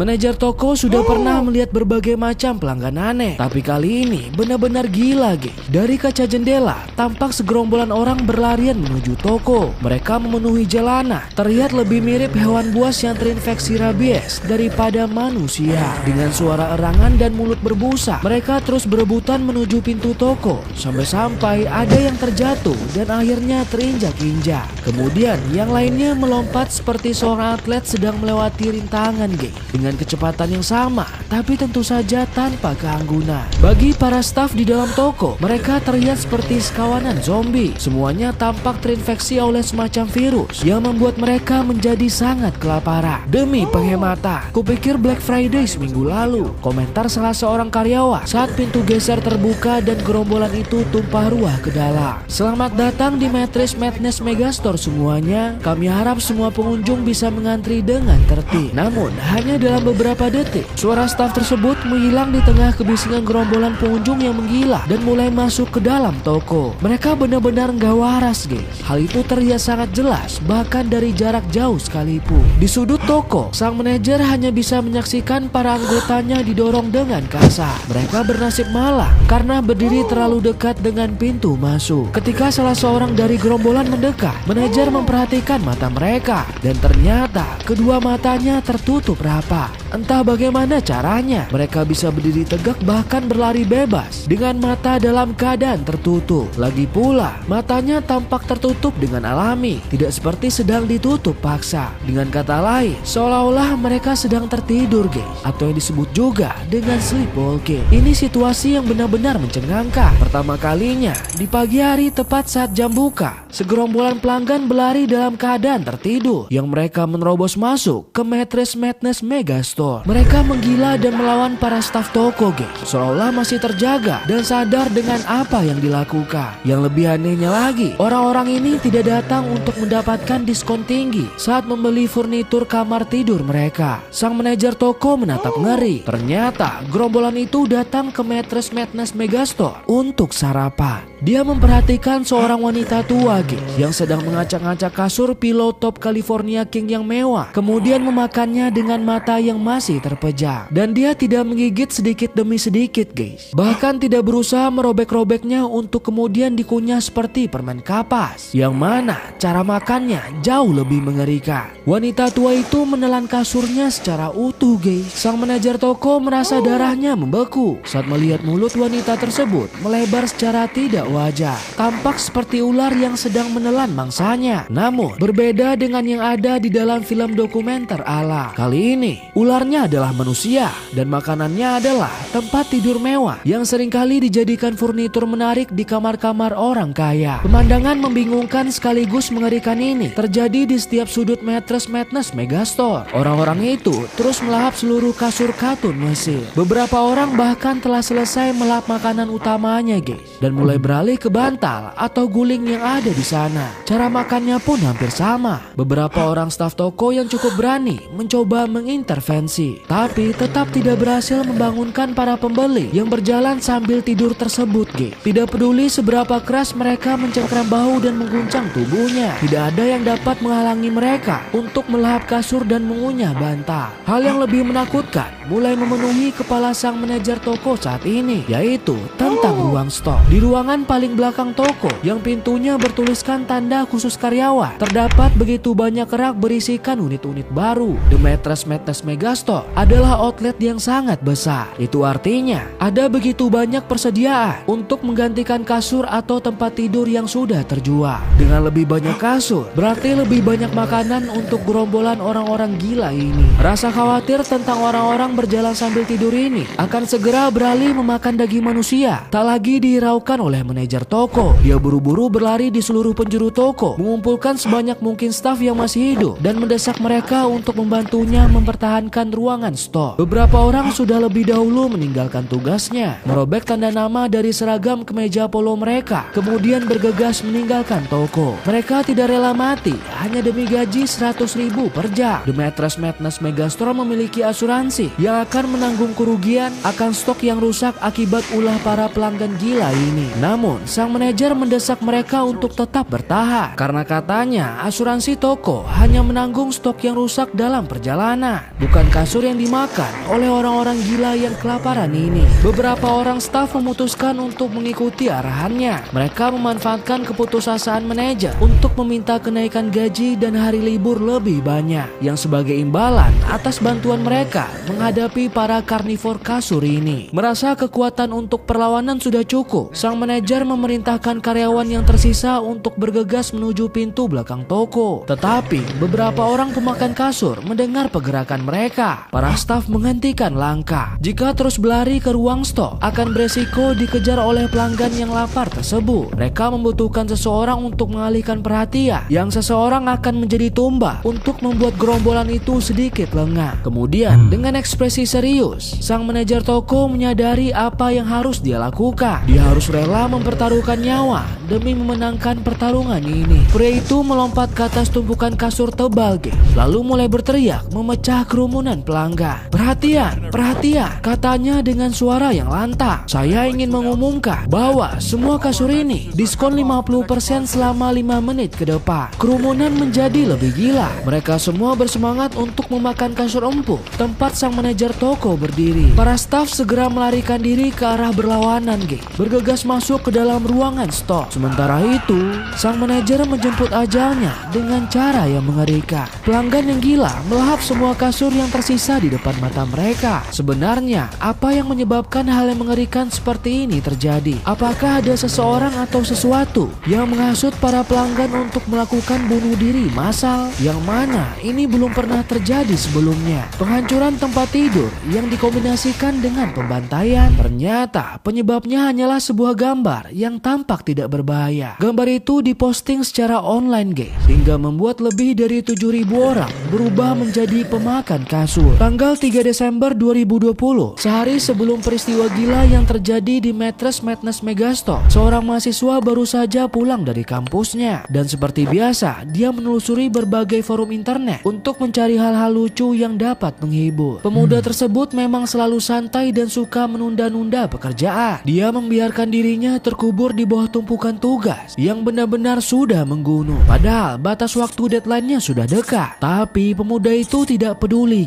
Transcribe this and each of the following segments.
Manajer toko sudah pernah melihat berbagai macam pelanggan aneh, tapi kali ini benar-benar gila, geng. Dari kaca jendela tampak segerombolan orang berlarian menuju toko. Mereka memenuhi jalanan, terlihat lebih mirip hewan buas yang terinfeksi rabies daripada manusia. Dengan suara erangan dan mulut berbusa, mereka terus berebutan menuju pintu toko, sampai-sampai ada yang terjatuh dan akhirnya terinjak-injak. Kemudian yang lainnya melompat seperti seorang atlet sedang melewati rintangan, geng. Dengan kecepatan yang sama, tapi tentu saja tanpa keanggunan. Bagi para staf di dalam toko, mereka terlihat seperti sekawanan zombie. Semuanya tampak terinfeksi oleh semacam virus yang membuat mereka menjadi sangat kelaparan. Demi penghematan, kupikir Black Friday seminggu lalu, komentar salah seorang karyawan saat pintu geser terbuka dan gerombolan itu tumpah ruah ke dalam. Selamat datang di Mattress Madness Megastore semuanya. Kami harap semua pengunjung bisa mengantri dengan tertib. Namun hanya dalam beberapa detik, suara staf tersebut menghilang di tengah kebisingan gerombolan pengunjung yang menggila dan mulai masuk ke dalam toko. Mereka benar-benar nggak waras, guys. Hal itu terlihat sangat jelas, bahkan dari jarak jauh sekalipun. Di sudut toko, sang manajer hanya bisa menyaksikan para anggotanya didorong dengan kasar. Mereka bernasib malang karena berdiri terlalu dekat dengan pintu masuk. Ketika salah seorang dari gerombolan mendekat, manajer memperhatikan mata mereka dan ternyata kedua matanya tertutup rapat. Entah bagaimana caranya, mereka bisa berdiri tegak bahkan berlari bebas dengan mata dalam keadaan tertutup. Lagi pula, matanya tampak tertutup dengan alami, tidak seperti sedang ditutup paksa. Dengan kata lain, seolah-olah mereka sedang tertidur, guys, atau yang disebut juga dengan sleepwalking. Ini situasi yang benar-benar mencengangkan. Pertama kalinya, di pagi hari tepat saat jam buka, segerombolan pelanggan berlari dalam keadaan tertidur yang mereka menerobos masuk ke Mattress Madness Megastore. Mereka menggila dan melawan para staf toko, geng, seolah masih terjaga dan sadar dengan apa yang dilakukan. Yang lebih anehnya lagi, orang-orang ini tidak datang untuk mendapatkan diskon tinggi saat membeli furnitur kamar tidur mereka. Sang manajer toko menatap ngeri. Ternyata gerombolan itu datang ke Mattress Madness Megastore untuk sarapan. Dia memperhatikan seorang wanita tua, geng, yang sedang mengacak-ngacak kasur pillow top California King yang mewah, kemudian memakannya dengan mata yang masih terpejam. Dan dia tidak menggigit sedikit demi sedikit, guys. Bahkan tidak berusaha merobek-robeknya untuk kemudian dikunyah seperti permen kapas, yang mana cara makannya jauh lebih mengerikan. Wanita tua itu menelan kasurnya secara utuh, guys. Sang manajer toko merasa darahnya membeku saat melihat mulut wanita tersebut melebar secara tidak wajar. Tampak seperti ular yang sedang menelan mangsanya. Namun berbeda dengan yang ada di dalam film dokumenter alam. Kali ini ularnya adalah manusia dan makanannya adalah tempat tidur mewah yang seringkali dijadikan furnitur menarik di kamar-kamar orang kaya. Pemandangan membingungkan sekaligus mengerikan ini terjadi di setiap sudut Mattress Madness Megastore. Orang-orang itu terus melahap seluruh kasur katun Mesir. Beberapa orang bahkan telah selesai melahap makanan utamanya, guys, dan mulai beralih ke bantal atau guling yang ada di sana. Cara makannya pun hampir sama. Beberapa orang staf toko yang cukup berani mencoba mengintervensi, tapi tetap tidak berhasil membangunkan para pembeli yang berjalan sambil tidur tersebut, geng. Tidak peduli seberapa keras mereka mencengkram bahu dan mengguncang tubuhnya, tidak ada yang dapat menghalangi mereka untuk melahap kasur dan mengunyah bantal. Hal yang lebih menakutkan mulai memenuhi kepala sang manajer toko saat ini, yaitu tentang ruang stok. Di ruangan paling belakang toko yang pintunya bertuliskan tanda khusus karyawan, terdapat begitu banyak rak berisikan unit-unit baru. The Mattress Madness Megastore adalah outlet yang sangat besar. Itu artinya ada begitu banyak persediaan untuk menggantikan kasur atau tempat tidur yang sudah terjual. Dengan lebih banyak kasur, berarti lebih banyak makanan untuk gerombolan orang-orang gila ini. Rasa khawatir tentang orang-orang berjalan sambil tidur ini akan segera beralih memakan daging manusia tak lagi dihiraukan oleh manajer toko. Dia buru-buru berlari di seluruh penjuru toko, mengumpulkan sebanyak mungkin staf yang masih hidup dan mendesak mereka untuk membantunya mempertahankan ruangan stok. Beberapa orang sudah lebih dahulu meninggalkan tugasnya, merobek tanda nama dari seragam kemeja polo mereka, kemudian bergegas meninggalkan toko. Mereka tidak rela mati hanya demi gaji 100.000 per jam. The Mattress Madness Megastore memiliki asuransi yang akan menanggung kerugian akan stok yang rusak akibat ulah para pelanggan gila ini. Namun Namun, sang manajer mendesak mereka untuk tetap bertahan karena katanya asuransi toko hanya menanggung stok yang rusak dalam perjalanan, bukan kasur yang dimakan oleh orang-orang gila yang kelaparan ini. Beberapa orang staf memutuskan untuk mengikuti arahannya. Mereka memanfaatkan keputusasaan manajer untuk meminta kenaikan gaji dan hari libur lebih banyak, yang sebagai imbalan atas bantuan mereka menghadapi para karnivor kasur ini. Merasa kekuatan untuk perlawanan sudah cukup, sang manajer memerintahkan karyawan yang tersisa untuk bergegas menuju pintu belakang toko. Tetapi beberapa orang pemakan kasur mendengar pergerakan mereka. Para staf menghentikan langkah. Jika terus berlari ke ruang stok, akan beresiko dikejar oleh pelanggan yang lapar tersebut. Mereka membutuhkan seseorang untuk mengalihkan perhatian, yang seseorang akan menjadi tumbal untuk membuat gerombolan itu sedikit lengah. Kemudian dengan ekspresi serius, sang manajer toko menyadari apa yang harus dia lakukan. Dia harus rela mempertaruhkan nyawa demi memenangkan pertarungan ini. Pria itu melompat ke atas tumpukan kasur tebal, lalu mulai berteriak memecah kerumunan pelanggan. Perhatian, perhatian, katanya dengan suara yang lantang. Saya ingin mengumumkan bahwa semua kasur ini diskon 50% selama 5 menit ke depan. Kerumunan menjadi lebih gila. Mereka semua bersemangat untuk memakan kasur empuk tempat sang manajer toko berdiri. Para staf segera melarikan diri ke arah berlawanan, bergegas masuk ke dalam ruangan stok. Sementara itu, sang manajer menjemput ajalnya dengan cara yang mengerikan. Pelanggan yang gila melahap semua kasur yang tersisa di depan mata mereka. Sebenarnya, apa yang menyebabkan hal yang mengerikan seperti ini terjadi? Apakah ada seseorang atau sesuatu yang menghasut para pelanggan untuk melakukan bunuh diri massal? Yang mana ini belum pernah terjadi sebelumnya. Penghancuran tempat tidur yang dikombinasikan dengan pembantaian. Ternyata penyebabnya hanyalah sebuah gambar yang tampak tidak berbahaya. Gambar itu diposting secara online, hingga membuat lebih dari 7.000 orang berubah menjadi pemakan kasur. Tanggal 3 Desember 2020, sehari sebelum peristiwa gila yang terjadi di Mattress Madness Megastore, seorang mahasiswa baru saja pulang dari kampusnya. Dan seperti biasa, dia menelusuri berbagai forum internet untuk mencari hal-hal lucu yang dapat menghibur. Pemuda tersebut memang selalu santai dan suka menunda-nunda pekerjaan. Dia membiarkan dirinya terkubur di bawah tumpukan tugas yang benar-benar sudah menggunung. Padahal batas waktu deadline-nya sudah dekat. Tapi pemuda itu tidak peduli,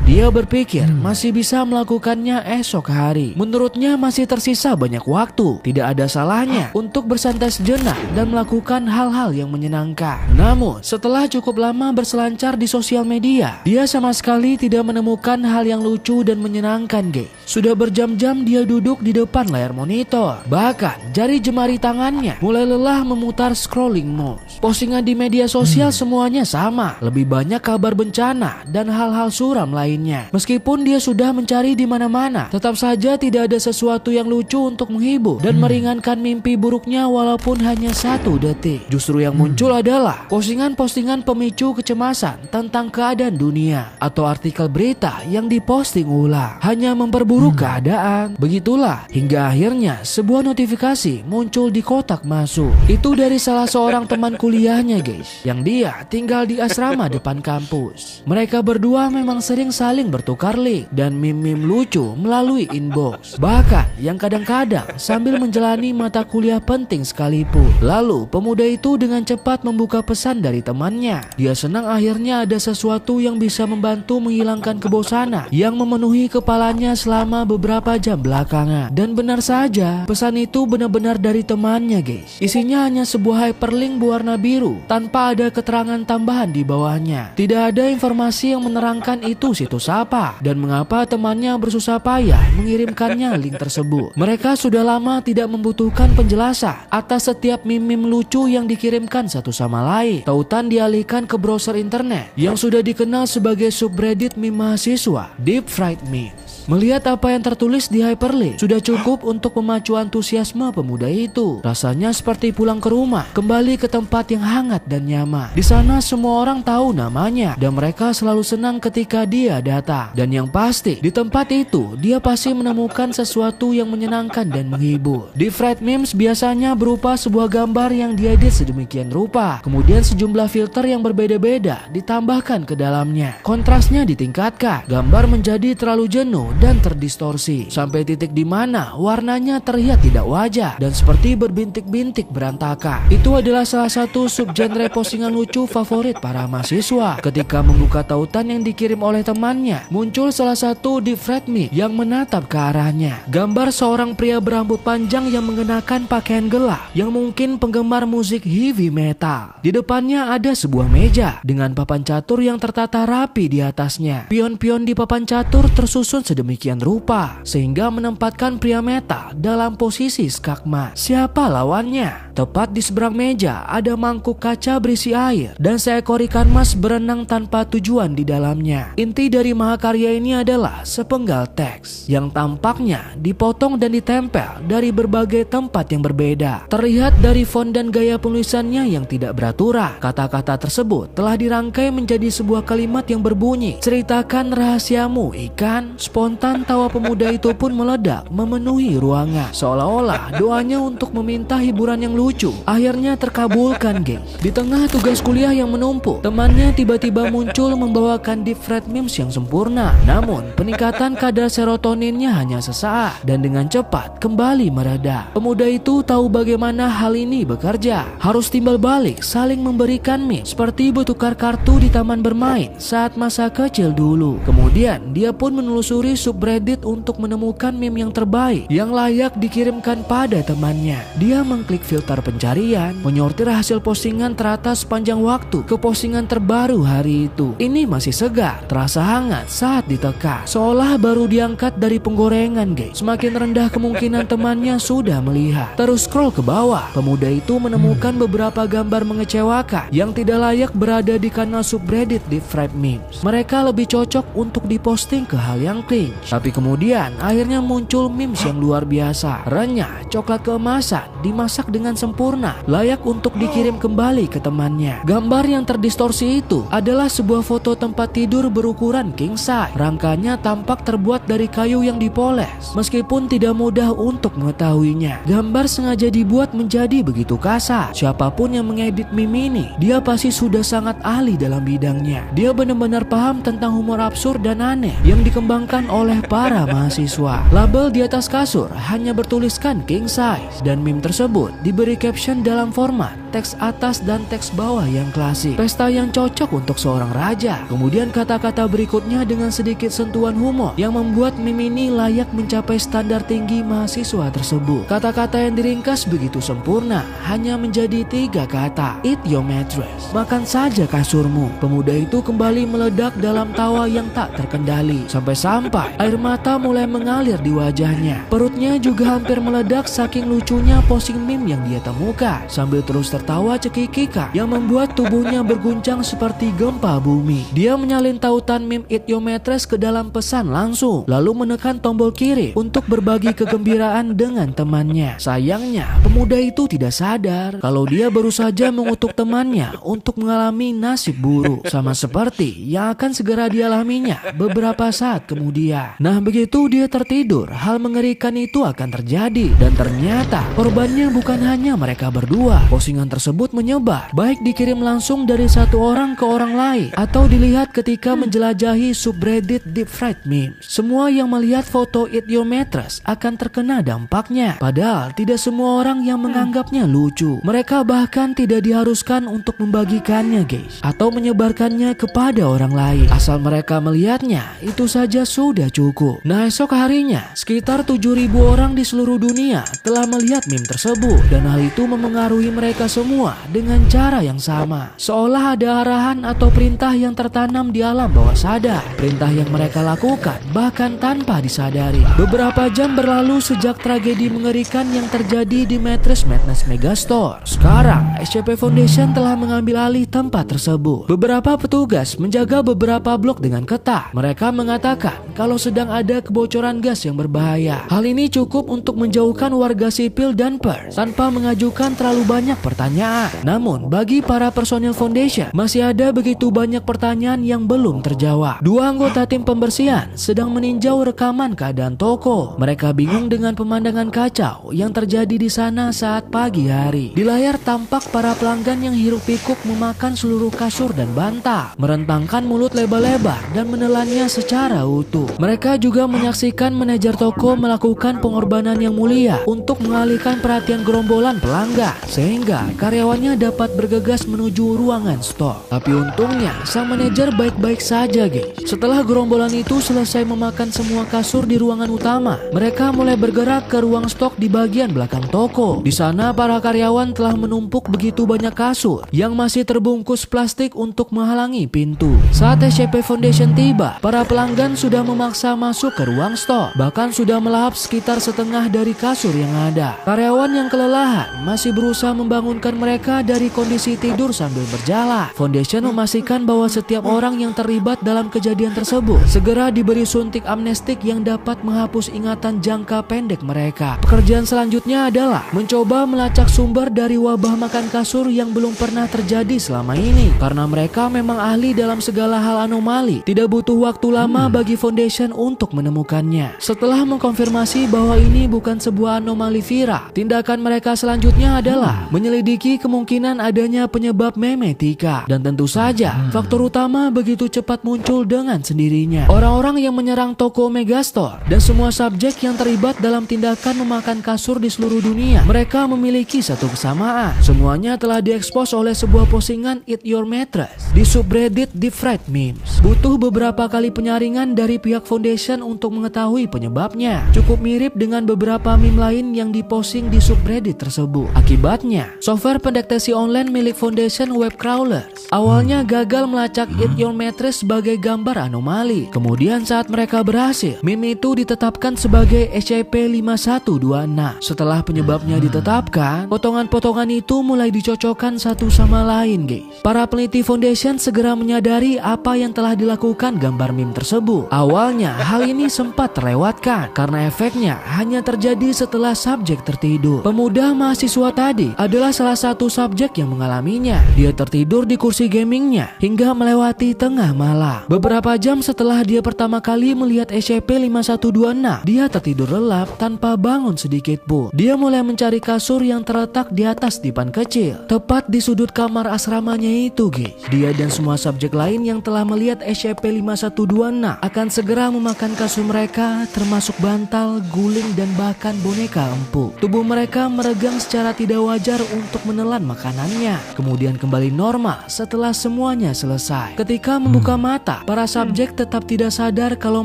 Dia berpikir masih bisa melakukannya esok hari. Menurutnya masih tersisa banyak waktu. Tidak ada salahnya untuk bersantai sejenak dan melakukan hal-hal yang menyenangkan. Namun setelah cukup lama berselancar di sosial media, dia sama sekali tidak menemukan hal yang lucu dan menyenangkan, Sudah berjam-jam dia duduk di depan layar monitor. Bahkan jari jemari tangannya mulai lelah memutar scrolling mouse. Postingan di media sosial semuanya sama. Lebih banyak kabar bencana dan hal-hal suram lainnya. Meskipun dia sudah mencari di mana-mana, tetap saja tidak ada sesuatu yang lucu untuk menghibur dan meringankan mimpi buruknya walaupun hanya 1 detik. Justru yang muncul adalah postingan-postingan pemicu kecemasan tentang keadaan dunia atau artikel berita yang diposting ulang hanya memperburuk keadaan. Begitulah hingga akhirnya sebuah notifikasi muncul di kotak masuk. Itu dari salah seorang teman kuliahnya, yang dia tinggal di asrama depan kampus. Mereka berdua memang sering saling bertukar link dan meme-meme lucu melalui inbox. Bahkan yang kadang-kadang sambil menjalani mata kuliah penting sekalipun. Lalu pemuda itu dengan cepat membuka pesan dari temannya. Dia senang akhirnya ada sesuatu yang bisa membantu menghilangkan kebosanan yang memenuhi kepalanya selama beberapa jam belakangan. Dan benar saja, pesan itu benar-benar dari temannya, Isinya hanya sebuah hyperlink berwarna biru tanpa ada keterangan tambahan di bawahnya. Tidak ada informasi yang menerangkan itu situs apa dan mengapa temannya bersusah payah mengirimkannya link tersebut. Mereka sudah lama tidak membutuhkan penjelasan atas setiap meme-meme lucu yang dikirimkan satu sama lain. Tautan dialihkan ke browser internet yang sudah dikenal sebagai subreddit meme mahasiswa, Deep Fried Memes. Melihat apa yang tertulis di hyperlink sudah cukup untuk memacu antusiasme pemuda itu. Rasanya seperti pulang ke rumah, kembali ke tempat yang hangat dan nyaman. Di sana semua orang tahu namanya dan mereka selalu senang ketika dia datang. Dan yang pasti, di tempat itu dia pasti menemukan sesuatu yang menyenangkan dan menghibur. Deep Fried Memes biasanya berupa sebuah gambar yang diedit sedemikian rupa. Kemudian sejumlah filter yang berbeda-beda ditambahkan ke dalamnya. Kontrasnya ditingkatkan. Gambar menjadi terlalu jenuh dan terdistorsi sampai titik di mana warnanya terlihat tidak wajar dan seperti berbintik-bintik berantakan. Itu adalah salah satu subgenre postingan lucu favorit para mahasiswa. Ketika membuka tautan yang dikirim oleh temannya, muncul salah satu deep fried meme yang menatap ke arahnya. Gambar seorang pria berambut panjang yang mengenakan pakaian gelap yang mungkin penggemar musik heavy metal. Di depannya ada sebuah meja dengan papan catur yang tertata rapi di atasnya. Pion-pion di papan catur tersusun sedemikian rupa sehingga menempatkan pria metal dalam posisi skakmat. Siapa lawannya? Tepat di seberang meja ada mangkuk kaca berisi air dan seekor ikan mas berenang tanpa tujuan di dalamnya. Inti dari mahakarya ini adalah sepenggal teks yang tampaknya dipotong dan ditempel dari berbagai tempat yang berbeda. Terlihat dari font dan gaya penulisannya yang tidak beraturan. Kata-kata tersebut telah dirangkai menjadi sebuah kalimat yang berbunyi, "Ceritakan rahasiamu, ikan." Spontan tawa pemuda itu pun meledak memenuhi ruangan, seolah-olah doanya untuk meminta hiburan yang lucu akhirnya terkabulkan, geng. Di tengah tugas kuliah yang menumpuk, temannya tiba-tiba muncul membawakan deep fried memes yang sempurna. Namun peningkatan kadar serotoninnya hanya sesaat dan dengan cepat kembali mereda. Pemuda itu tahu bagaimana hal ini bekerja. Harus timbal balik saling memberikan meme seperti bertukar kartu di taman bermain saat masa kecil dulu. Kemudian dia pun menelusuri subreddit untuk menemukan meme yang terbaik yang layak dikirimkan pada temannya. Dia mengklik filter pencarian, menyortir hasil postingan teratas sepanjang waktu ke postingan terbaru hari itu. Ini masih segar, terasa hangat saat ditekan, seolah baru diangkat dari penggorengan, geng. Semakin rendah kemungkinan temannya sudah melihat. Terus scroll ke bawah, pemuda itu menemukan beberapa gambar mengecewakan yang tidak layak berada di kanal subreddit deep fried memes. Mereka lebih cocok untuk diposting ke hal yang cringe. Tapi kemudian akhirnya muncul memes yang luar biasa. Renyah coklat keemasan dimasak dengan sempurna, layak untuk dikirim kembali ke temannya. Gambar yang terdistorsi itu adalah sebuah foto tempat tidur berukuran king size. Rangkanya tampak terbuat dari kayu yang dipoles. Meskipun tidak mudah untuk mengetahuinya, gambar sengaja dibuat menjadi begitu kasar. Siapapun yang mengedit meme ini, dia pasti sudah sangat ahli dalam bidangnya. Dia benar-benar paham tentang humor absurd dan aneh yang dikembangkan oleh para mahasiswa. Label di atas kasur hanya bertuliskan king size dan meme tersebut diberi caption dalam format teks atas dan teks bawah yang klasik. Pesta yang cocok untuk seorang raja. Kemudian kata-kata berikutnya dengan sedikit sentuhan humor yang membuat meme ini layak mencapai standar tinggi mahasiswa tersebut. Kata-kata yang diringkas begitu sempurna hanya menjadi 3 kata. Eat your mattress. Makan saja kasurmu. Pemuda itu kembali meledak dalam tawa yang tak terkendali sampai-sampai air mata mulai mengalir di wajahnya. Perutnya juga hampir meledak saking lucunya posting meme yang dia temukan, sambil terus tertawa cekikikan yang membuat tubuhnya berguncang seperti gempa bumi. Dia menyalin tautan meme Eat Your Mattress ke dalam pesan langsung, lalu menekan tombol kiri untuk berbagi kegembiraan dengan temannya. Sayangnya, pemuda itu tidak sadar kalau dia baru saja mengutuk temannya untuk mengalami nasib buruk, sama seperti yang akan segera dialaminya beberapa saat kemudian. Nah, begitu dia tertidur, hal mengerikan itu akan terjadi dan ternyata korbannya bukan hanya mereka berdua. Postingan tersebut menyebar, baik dikirim langsung dari satu orang ke orang lain atau dilihat ketika menjelajahi subreddit deep fried memes. Semua yang melihat foto Eat Your Mattress akan terkena dampaknya. Padahal tidak semua orang yang menganggapnya lucu. Mereka bahkan tidak diharuskan untuk membagikannya, guys, atau menyebarkannya kepada orang lain. Asal mereka melihatnya, itu saja sudah cukup. Nah, esok harinya sekitar 7.000 orang di seluruh dunia telah melihat meme tersebut, dan hal itu memengaruhi mereka semua dengan cara yang sama. Seolah ada arahan atau perintah yang tertanam di alam bawah sadar. Perintah yang mereka lakukan bahkan tanpa disadari. Beberapa jam berlalu sejak tragedi mengerikan yang terjadi di Mattress Madness Megastore. Sekarang SCP Foundation telah mengambil alih tempat tersebut. Beberapa petugas menjaga beberapa blok dengan ketat. Mereka mengatakan kalau sedang ada kebocoran gas yang berbahaya. Hal ini cukup untuk menjauhkan warga sipil dan pers tanpa mengadakan mengajukan terlalu banyak pertanyaan. Namun bagi para personil Foundation masih ada begitu banyak pertanyaan yang belum terjawab. Dua anggota tim pembersihan sedang meninjau rekaman keadaan toko. Mereka bingung dengan pemandangan kacau yang terjadi di sana saat pagi hari. Di layar tampak para pelanggan yang hiruk-pikuk memakan seluruh kasur dan bantal, merentangkan mulut lebar-lebar dan menelannya secara utuh. Mereka juga menyaksikan manajer toko melakukan pengorbanan yang mulia untuk mengalihkan perhatian gerombolan pelanggan sehingga karyawannya dapat bergegas menuju ruangan stok. Tapi untungnya sang manajer baik-baik saja, guys. Setelah gerombolan itu selesai memakan semua kasur di ruangan utama, mereka mulai bergerak ke ruang stok di bagian belakang toko. Di sana para karyawan telah menumpuk begitu banyak kasur yang masih terbungkus plastik untuk menghalangi pintu. Saat SCP Foundation tiba, para pelanggan sudah memaksa masuk ke ruang stok, bahkan sudah melahap sekitar setengah dari kasur yang ada. Karyawan yang kelelahan masih berusaha membangunkan mereka dari kondisi tidur sambil berjalan. Foundation memastikan bahwa setiap orang yang terlibat dalam kejadian tersebut segera diberi suntik amnestik yang dapat menghapus ingatan jangka pendek mereka. Pekerjaan selanjutnya adalah mencoba melacak sumber dari wabah makan kasur yang belum pernah terjadi selama ini. Karena mereka memang ahli dalam segala hal anomali, tidak butuh waktu lama bagi Foundation untuk menemukannya. Setelah mengkonfirmasi bahwa ini bukan sebuah anomali viral, tindakan mereka selanjutnya adalah menyelidiki kemungkinan adanya penyebab memetika. Dan tentu saja, faktor utama begitu cepat muncul dengan sendirinya. Orang-orang yang menyerang toko Megastore dan semua subjek yang terlibat dalam tindakan memakan kasur di seluruh dunia, mereka memiliki satu kesamaan. Semuanya telah diekspos oleh sebuah postingan Eat Your Mattress di subreddit Deep Fried Memes. Butuh beberapa kali penyaringan dari pihak Foundation untuk mengetahui penyebabnya. Cukup mirip dengan beberapa meme lain yang diposting di subreddit tersebut. Akibatnya, software pendeteksi online milik Foundation Web Crawlers awalnya gagal melacak Eat Your Mattress sebagai gambar anomali. Kemudian saat mereka berhasil, meme itu ditetapkan sebagai SCP-5126. Setelah penyebabnya ditetapkan, potongan-potongan itu mulai dicocokkan satu sama lain, guys. Para peneliti Foundation segera menyadari apa yang telah dilakukan gambar meme tersebut. Awalnya hal ini sempat terlewatkan karena efeknya hanya terjadi setelah subjek tertidur. Pemuda mahasiswa tadi adalah salah satu subjek yang mengalaminya. Dia tertidur di kursi gamingnya hingga melewati tengah malam. Beberapa jam setelah dia pertama kali melihat SCP-5126, dia tertidur lelap tanpa bangun sedikit pun. Dia mulai mencari kasur yang terletak di atas dipan kecil, tepat di sudut kamar asramanya itu, guys. Dia dan semua subjek lain yang telah melihat SCP-5126 akan segera memakan kasur mereka, termasuk bantal, guling, dan bahkan boneka empuk. Tubuh mereka meregang secara tidak wajar untuk menelan makanannya, kemudian kembali normal setelah semuanya selesai. Ketika membuka mata, para subjek tetap tidak sadar kalau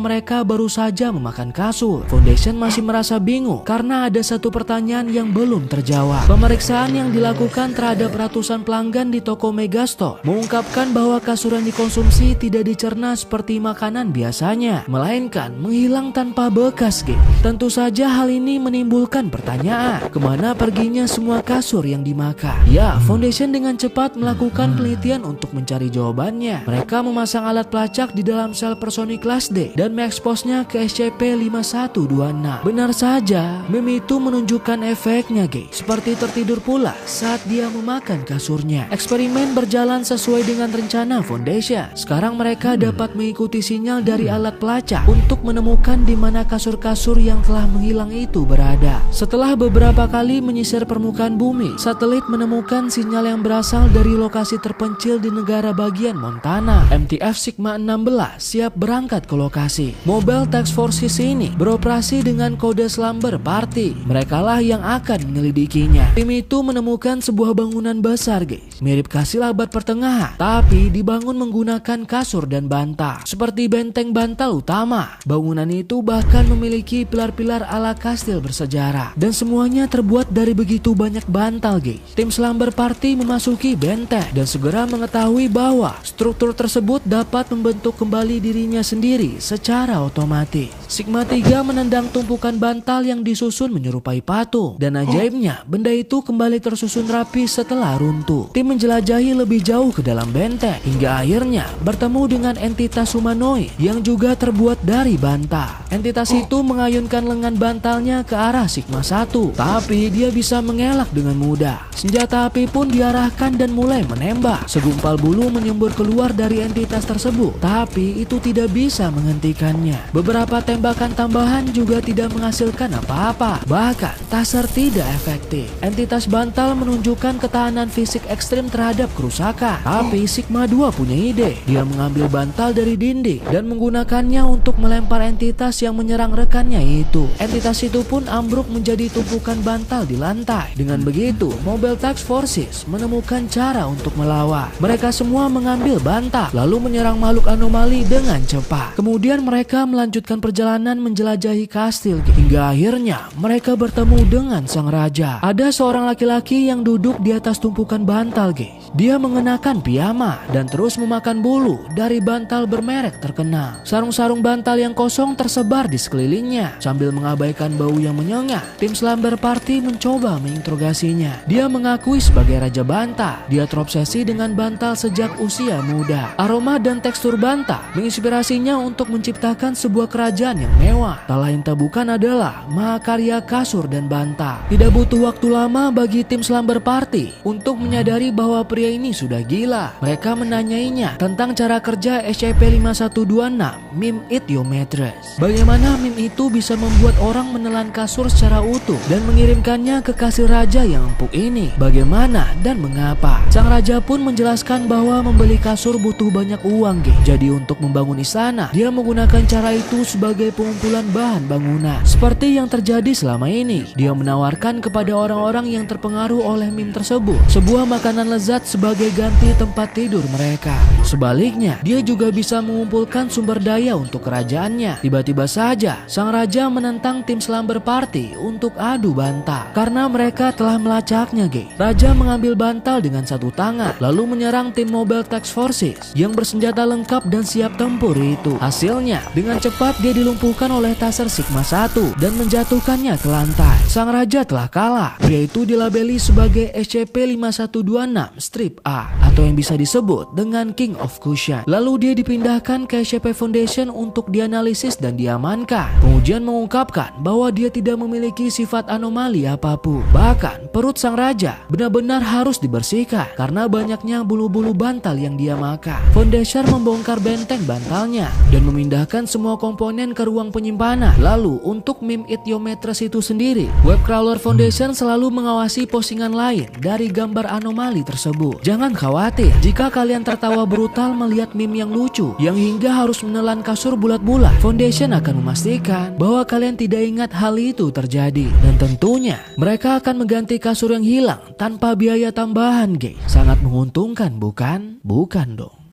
mereka baru saja memakan kasur. Foundation masih merasa bingung karena ada satu pertanyaan yang belum terjawab. Pemeriksaan yang dilakukan terhadap ratusan pelanggan di toko Megastore mengungkapkan bahwa kasur yang dikonsumsi tidak dicerna seperti makanan biasanya, melainkan menghilang tanpa bekas, guys. Tentu saja hal ini menimbulkan pertanyaan, kemana perginya semua kasur yang dimakan? Ya, Foundation dengan cepat melakukan penelitian untuk mencari jawabannya. Mereka memasang alat pelacak di dalam sel personil kelas D dan mengeksposnya ke SCP-5126. Benar saja, meme itu menunjukkan efeknya, guys. Seperti tertidur pula saat dia memakan kasurnya. Eksperimen berjalan sesuai dengan rencana Foundation. Sekarang mereka dapat mengikuti sinyal dari alat pelacak untuk menemukan di mana kasur-kasur yang telah menghilang itu berada. Setelah beberapa kali menyisir permukaan bumi, satelit menemukan sinyal yang berasal dari lokasi terpencil di negara bagian Montana. MTF Sigma 16 siap berangkat ke lokasi. Mobile Task Forces ini beroperasi dengan kode Slumber Party. Merekalah yang akan menyelidikinya. Tim itu menemukan sebuah bangunan besar, guys, mirip kastil abad pertengahan, tapi dibangun menggunakan kasur dan bantal seperti benteng bantal utama. Bangunan itu bahkan memiliki pilar-pilar ala kastil bersejarah dan semuanya terbuat dari begitu banyak bantal, guys. Tim Slumber Party memasuki benteng dan segera mengetahui bahwa struktur tersebut dapat membentuk kembali dirinya sendiri secara otomatis. Sigma 3 menendang tumpukan bantal yang disusun menyerupai patung, dan ajaibnya benda itu kembali tersusun rapi setelah runtuh. Tim menjelajahi lebih jauh ke dalam benteng hingga akhirnya bertemu dengan entitas humanoid yang juga terbuat dari bantal. Entitas itu mengayunkan lengan bantalnya ke arah Sigma 1, tapi dia bisa bisa mengelak dengan mudah. Senjata api pun diarahkan dan mulai menembak. Segumpal bulu menyembur keluar dari entitas tersebut, tapi itu tidak bisa menghentikannya. Beberapa tembakan tambahan juga tidak menghasilkan apa-apa. Bahkan taser tidak efektif. Entitas bantal menunjukkan ketahanan fisik ekstrim terhadap kerusakan. Tapi Sigma 2 punya ide. Dia mengambil bantal dari dinding dan menggunakannya untuk melempar entitas yang menyerang rekannya itu. Entitas itu pun ambruk menjadi tumpukan bantal di lantai. Dengan begitu, Mobile Task Forces menemukan cara untuk melawan. Mereka semua mengambil bantal lalu menyerang makhluk anomali dengan cepat. Kemudian mereka melanjutkan perjalanan menjelajahi kastil hingga akhirnya mereka bertemu dengan sang raja. Ada seorang laki-laki yang duduk di atas tumpukan bantal, guys. Dia mengenakan piyama dan terus memakan bulu dari bantal bermerek terkenal. Sarung-sarung bantal yang kosong tersebar di sekelilingnya. Sambil mengabaikan bau yang menyengat, tim Slumber Party mencoba menginterogasinya. Dia mengakui sebagai raja bantal. Dia terobsesi dengan bantal sejak usia muda. Aroma dan tekstur bantal menginspirasinya untuk menciptakan sebuah kerajaan yang mewah. Tak lain tak bukan adalah mahakarya kasur dan bantal. Tidak butuh waktu lama bagi tim Slumber Party untuk menyadari bahwa pria ini sudah gila. Mereka menanyainya tentang cara kerja SCP-5126 Meme Eat Your Mattress. Bagaimana meme itu bisa membuat orang menelan kasur secara utuh dan mengirimkannya ke kasir raja yang empuk ini. Bagaimana dan mengapa? Sang raja pun menjelaskan bahwa membeli kasur butuh banyak uang, Jadi untuk membangun istana, dia menggunakan cara itu sebagai pengumpulan bahan bangunan. Seperti yang terjadi selama ini, dia menawarkan kepada orang-orang yang terpengaruh oleh meme tersebut sebuah makanan lezat sebagai ganti tempat tidur mereka. Sebaliknya, dia juga bisa mengumpulkan sumber daya untuk kerajaannya. Tiba-tiba saja, sang raja menentang tim Slumber Party untuk adu bantal karena mereka telah melacaknya, Raja mengambil bantal dengan satu tangan lalu menyerang tim Mobile Task Forces yang bersenjata lengkap dan siap tempur itu. Hasilnya, dengan cepat dia dilumpuhkan oleh taser Sigma 1 dan menjatuhkannya ke lantai. Sang raja telah kalah. Pria itu dilabeli sebagai SCP-5126 Strip A atau yang bisa disebut dengan King of Cushion. Lalu dia dipindahkan ke SCP Foundation untuk dianalisis dan diamankan. Pengujian mengungkapkan bahwa dia tidak memiliki sifat anomali apapun. Bahkan perut sang raja benar-benar harus dibersihkan karena banyaknya bulu-bulu bantal yang dia makan. Foundation membongkar benteng bantalnya dan memindahkan semua komponen ke ruang penyimpanan. Lalu untuk Meme Eat Your Mattress itu sendiri, Webcrawler Foundation selalu mengawasi postingan lain dari gambar anomali tersebut. Jangan khawatir jika kalian tertawa brutal melihat meme yang lucu yang hingga harus menelan kasur bulat-bulat. Foundation akan memastikan bahwa kalian tidak ingat hal itu terjadi dan tentunya mereka akan mengganti kasur yang hilang tanpa biaya tambahan, Sangat menguntungkan, bukan? Bukan dong.